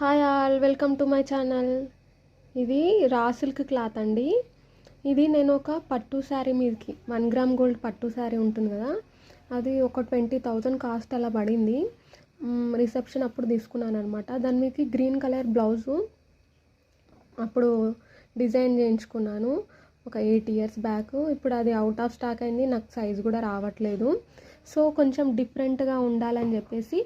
Hi all, welcome to my channel. ఇది raw silk cloth అండి. ఇది నేను ఒక పట్టు శారీ మీదకి 1 గ్రామ్ గోల్డ్ పట్టు శారీ ఉంటుంది కదా, అది ఒక 20,000 కాస్ట్ అలా పడింది. రిసెప్షన్ అప్పుడు తీసుకున్నాను అనమాట. దాని మీదకి గ్రీన్ కలర్ బ్లౌజు అప్పుడు డిజైన్ చేయించుకున్నాను ఒక 8 ఇయర్స్ బ్యాక్. ఇప్పుడు అది అవుట్ ఆఫ్ స్టాక్ అయింది, నాకు సైజ్ కూడా రావట్లేదు. సో కొంచెం డిఫరెంట్గా ఉండాలని చెప్పేసి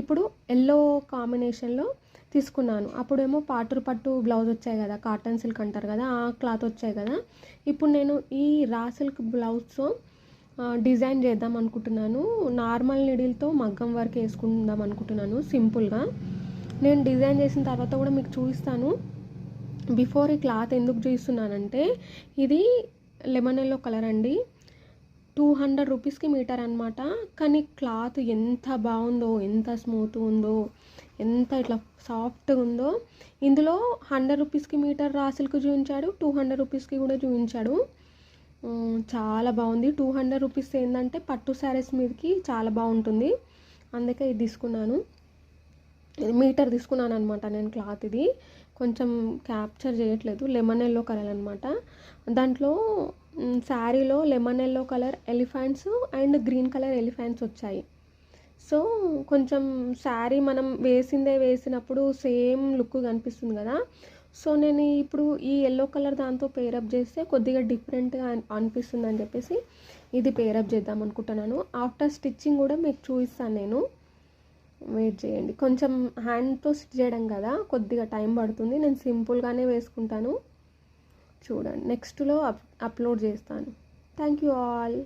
ఇప్పుడు ఎల్లో కాంబినేషన్లో తీసుకున్నాను. అప్పుడేమో పాటూరు పట్టు బ్లౌజ్ వచ్చాయి కదా, కాటన్ సిల్క్ అంటారు కదా, ఆ క్లాత్ వచ్చాయి కదా. ఇప్పుడు నేను ఈ రా సిల్క్ బ్లౌజ్తో డిజైన్ చేద్దాం అనుకుంటున్నాను. నార్మల్ నీడిల్తో మగ్గం వర్క్ వేసుకుందాం అనుకుంటున్నాను సింపుల్గా. నేను డిజైన్ చేసిన తర్వాత కూడా మీకు చూపిస్తాను. బిఫోర్ ఈ క్లాత్ ఎందుకు చూపిస్తున్నానంటే, ఇది లెమన్ ఎల్లో కలర్ అండి. 200 రూపీస్కి మీటర్ అనమాట. కానీ క్లాత్ ఎంత బాగుందో, ఎంత స్మూత్ ఉందో, ఎంత ఇట్లా సాఫ్ట్గా ఉందో. ఇందులో 100 రూపీస్కి మీటర్ రా సిల్క్ చూపించాడు, 200 రూపీస్కి కూడా చూపించాడు. చాలా బాగుంది. 200 రూపీస్ ఏంటంటే పట్టు శారీస్ మీదకి చాలా బాగుంటుంది, అందుకే ఇది తీసుకున్నాను. మీటర్ తీసుకున్నాను అనమాట నేను క్లాత్. ఇది కొంచెం క్యాప్చర్ చేయట్లేదు. లెమన్ ఎల్లో కలర్ అనమాట. దాంట్లో శారీలో lemon yellow colour elephants and green colour elephants వచ్చాయి. సో కొంచెం శారీ మనం వేసినప్పుడు సేమ్ లుక్ కనిపిస్తుంది కదా. సో నేను ఇప్పుడు ఈ ఎల్లో కలర్ దాంతో పేరప్ చేస్తే కొద్దిగా డిఫరెంట్గా అనిపిస్తుంది అని చెప్పేసి ఇది పేరప్ చేద్దాం అనుకుంటున్నాను. ఆఫ్టర్ స్టిచ్చింగ్ కూడా మీకు చూపిస్తాను నేను, వెయిట్ చేయండి. కొంచెం హ్యాండ్తో స్టిచ్ చేయడం కదా, కొద్దిగా టైం పడుతుంది. నేను సింపుల్గానే వేసుకుంటాను, చూడండి. నెక్స్ట్లో అప్లోడ్ చేస్తాను. Thank you all.